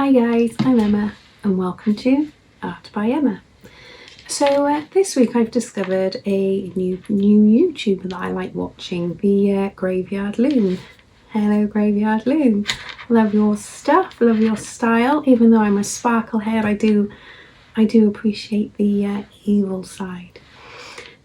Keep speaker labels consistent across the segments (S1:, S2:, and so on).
S1: Hi guys, I'm Emma and welcome to Art by Emma. So this week I've discovered a new YouTuber that I like watching, the Graveyard Loon. Hello Graveyard Loon. Love your stuff, love your style. Even though I'm a sparklehead, I do appreciate the evil side.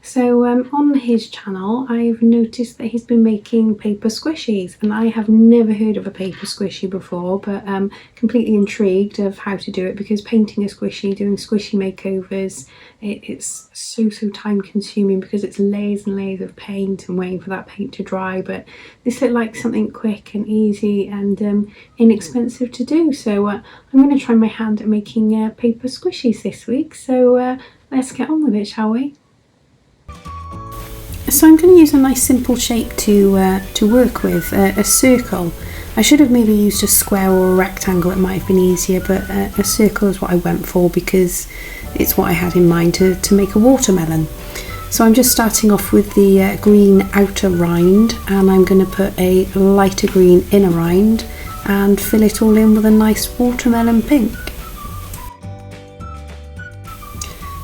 S1: So on his channel I've noticed that he's been making paper squishies, and I have never heard of a paper squishy before, but completely intrigued of how to do it, because painting a squishy, doing squishy makeovers, it's so time consuming because it's layers and layers of paint and waiting for that paint to dry. But this looked like something quick and easy and inexpensive to do, so I'm going to try my hand at making paper squishies this week. So let's get on with it, shall we? So I'm going to use a nice simple shape to work with, a circle. I should have maybe used a square or a rectangle, it might have been easier, but a circle is what I went for because it's what I had in mind to make a watermelon. So I'm just starting off with the green outer rind, and I'm going to put a lighter green inner rind and fill it all in with a nice watermelon pink.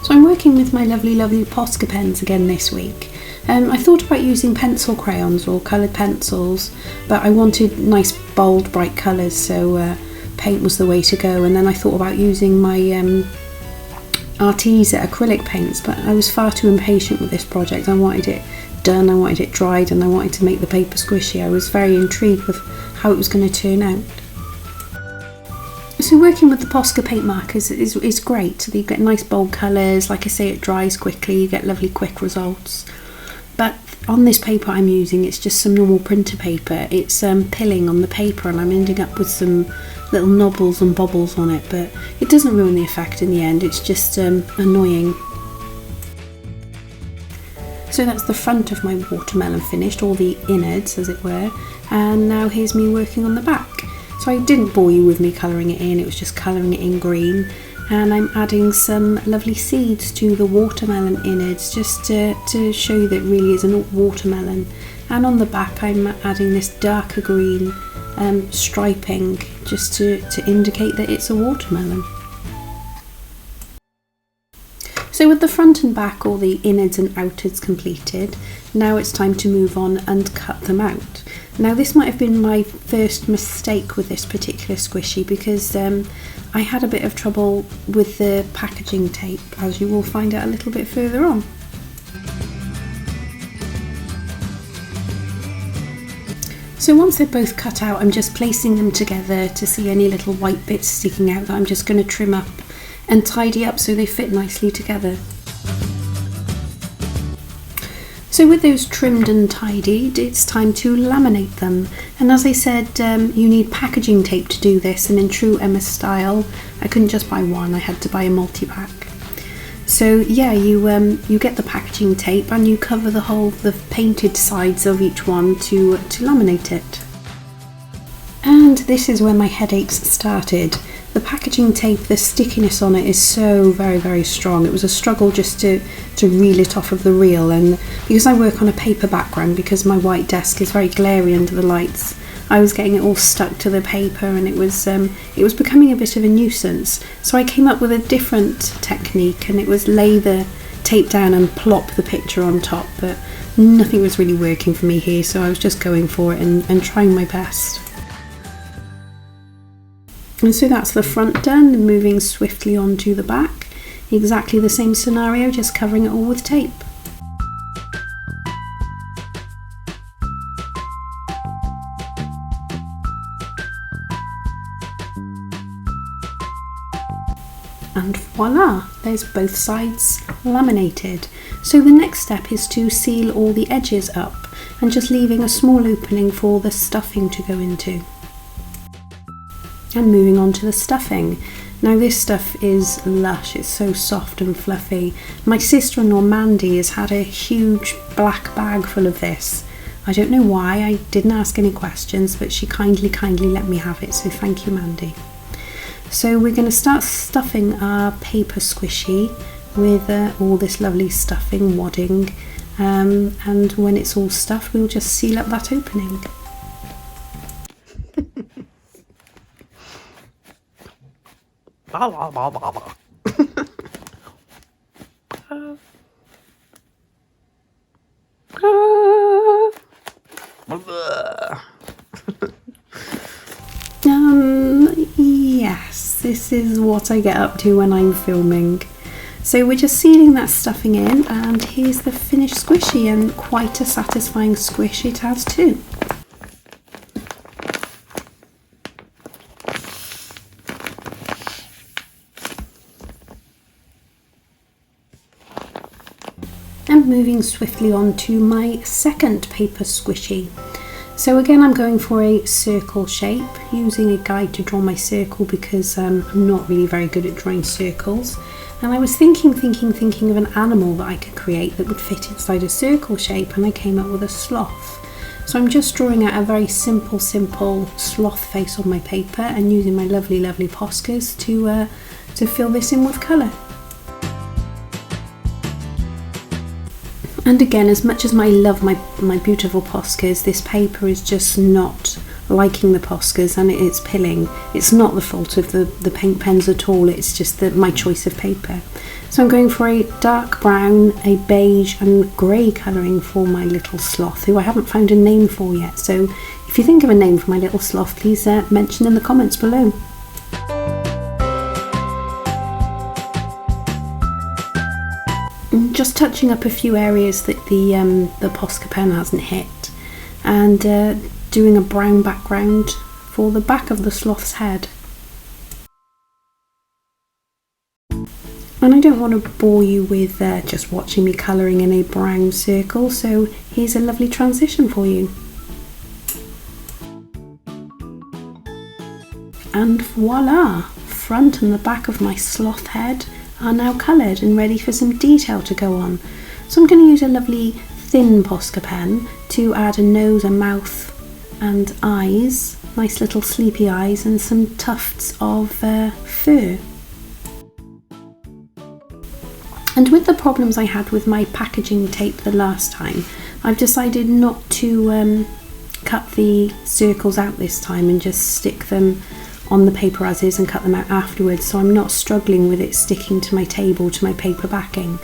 S1: So I'm working with my lovely Posca pens again this week. I thought about using pencil crayons or coloured pencils, but I wanted nice bold bright colours, so paint was the way to go. And then I thought about using my Arteza acrylic paints, but I was far too impatient with this project. I wanted it done, I wanted it dried, and I wanted to make the paper squishy. I was very intrigued with how it was going to turn out. So working with the Posca paint markers is great. So you get nice bold colours, like I say, it dries quickly, you get lovely quick results. But on this paper I'm using, it's just some normal printer paper. It's pilling on the paper, and I'm ending up with some little knobbles and bobbles on it, but it doesn't ruin the effect in the end, it's just annoying. So that's the front of my watermelon finished, all the innards as it were, and now here's me working on the back. So I didn't bore you with me colouring it in, it was just colouring it in green. And I'm adding some lovely seeds to the watermelon innards, just to show you that it really is a watermelon. And on the back I'm adding this darker green striping, just to indicate that it's a watermelon. So with the front and back, all the innards and outards completed, now it's time to move on and cut them out. Now this might have been my first mistake with this particular squishy, because I had a bit of trouble with the packaging tape, as you will find out a little bit further on. So once they're both cut out, I'm just placing them together to see any little white bits sticking out that I'm just going to trim up and tidy up so they fit nicely together. So with those trimmed and tidied, it's time to laminate them. And as I said, you need packaging tape to do this, and in true Emma style, I couldn't just buy one, I had to buy a multi-pack. So yeah, you get the packaging tape and you cover the painted sides of each one to laminate it. And this is where my headaches started. The packaging tape, the stickiness on it is so very strong. It was a struggle just to reel it off of the reel, and because I work on a paper background, because my white desk is very glary under the lights, I was getting it all stuck to the paper, and it was becoming a bit of a nuisance. So I came up with a different technique, and it was lay the tape down and plop the picture on top, but nothing was really working for me here, so I was just going for it and trying my best. And so that's the front done, and moving swiftly on to the back. Exactly the same scenario, just covering it all with tape. And voila, there's both sides laminated. So the next step is to seal all the edges up, and just leaving a small opening for the stuffing to go into. And moving on to the stuffing. Now this stuff is lush, it's so soft and fluffy. My sister-in-law Mandy has had a huge black bag full of this. I don't know why, I didn't ask any questions, but she kindly let me have it, so thank you Mandy. So we're going to start stuffing our paper squishy with all this lovely stuffing, wadding, and when it's all stuffed we'll just seal up that opening. Yes, this is what I get up to when I'm filming. So we're just sealing that stuffing in, and here's the finished squishy, and quite a satisfying squish it has too. And moving swiftly on to my second paper squishy. So again, I'm going for a circle shape, using a guide to draw my circle because I'm not really very good at drawing circles. And I was thinking of an animal that I could create that would fit inside a circle shape, and I came up with a sloth. So I'm just drawing out a very simple sloth face on my paper and using my lovely Poscas to fill this in with colour. And again, as much as I love my beautiful Poscas, this paper is just not liking the Poscas, and it's pilling. It's not the fault of the paint pens at all, it's just my choice of paper. So I'm going for a dark brown, a beige and grey colouring for my little sloth, who I haven't found a name for yet. So if you think of a name for my little sloth, please mention in the comments below. Just touching up a few areas that the Posca pen hasn't hit, and doing a brown background for the back of the sloth's head. And I don't want to bore you with just watching me colouring in a brown circle, so here's a lovely transition for you. And voila! Front and the back of my sloth head are now coloured and ready for some detail to go on. So I'm going to use a lovely thin Posca pen to add a nose, a mouth and eyes, nice little sleepy eyes, and some tufts of fur. And with the problems I had with my packaging tape the last time, I've decided not to cut the circles out this time and just stick them on the paper as is and cut them out afterwards, so I'm not struggling with it sticking to my table, to my paper backing.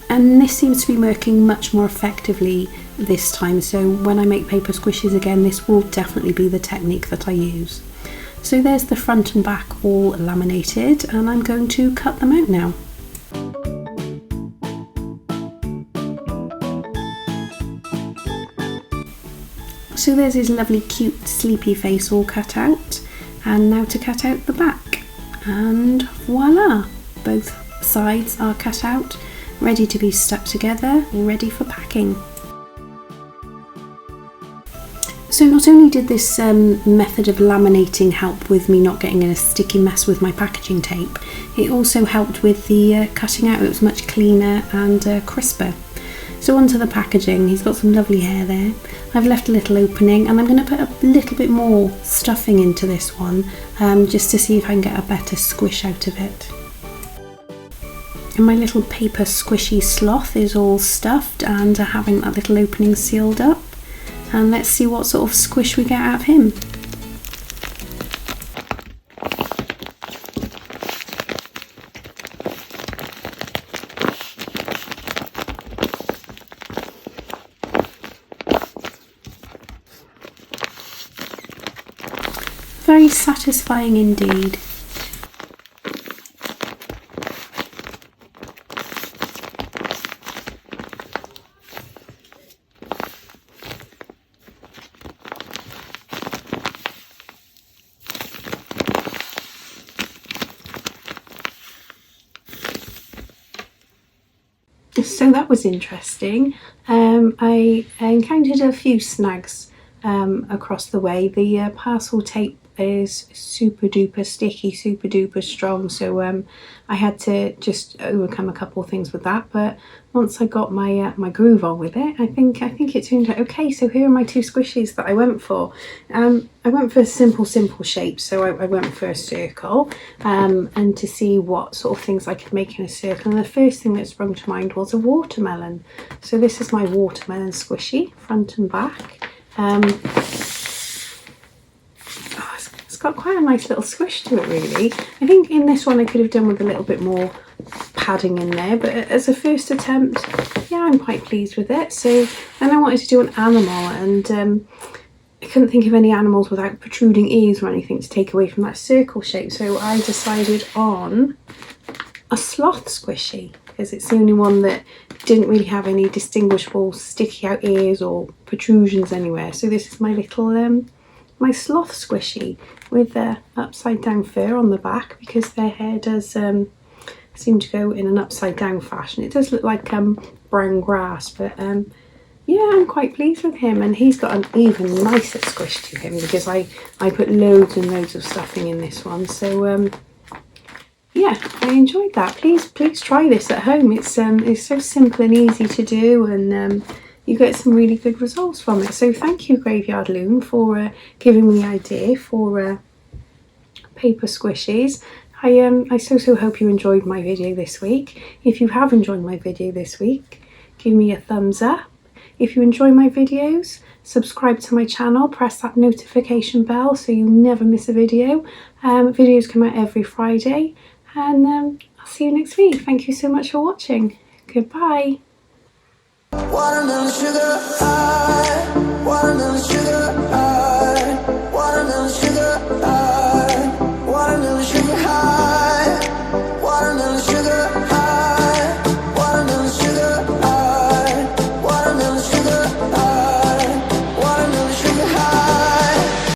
S1: And this seems to be working much more effectively this time, so when I make paper squishes again, this will definitely be the technique that I use. So there's the front and back all laminated, and I'm going to cut them out now. So there's his lovely cute sleepy face all cut out, and now to cut out the back, and voila, both sides are cut out, ready to be stuck together, ready for packing. So not only did this method of laminating help with me not getting in a sticky mess with my packaging tape, it also helped with the cutting out. It was much cleaner and crisper. So onto the packaging. He's got some lovely hair there. I've left a little opening, and I'm going to put a little bit more stuffing into this one, just to see if I can get a better squish out of it. And my little paper squishy sloth is all stuffed and having that little opening sealed up. And let's see what sort of squish we get out of him. Very satisfying indeed. So that was interesting. I encountered a few snags across the way. The parcel tape is super duper sticky, super duper strong, so I had to just overcome a couple of things with that, but once I got my my groove on with it, I think it turned out okay. So here are my two squishies that I went for. I went for simple shapes, so I went for a circle, and to see what sort of things I could make in a circle, and the first thing that sprung to mind was a watermelon. So this is my watermelon squishy, front and back. got quite a nice little squish to it really. I think in this one I could have done with a little bit more padding in there, but as a first attempt, yeah, I'm quite pleased with it. So then I wanted to do an animal, and I couldn't think of any animals without protruding ears or anything to take away from that circle shape, so I decided on a sloth squishy, because it's the only one that didn't really have any distinguishable sticky out ears or protrusions anywhere. So this is my little my sloth squishy with upside down fur on the back, because their hair does seem to go in an upside down fashion. It does look like brown grass, but yeah, I'm quite pleased with him, and he's got an even nicer squish to him because I put loads and loads of stuffing in this one. So yeah, I enjoyed that. Please try this at home. It's so simple and easy to do, and you get some really good results from it. So thank you, Graveyard Loon, for giving me the idea for paper squishies. I so hope you enjoyed my video this week. If you have enjoyed my video this week, give me a thumbs up. If you enjoy my videos, subscribe to my channel, press that notification bell so you never miss a video. Videos come out every Friday, and I'll see you next week. Thank you so much for watching. Goodbye.
S2: Watermelon sugar high, watermelon sugar high.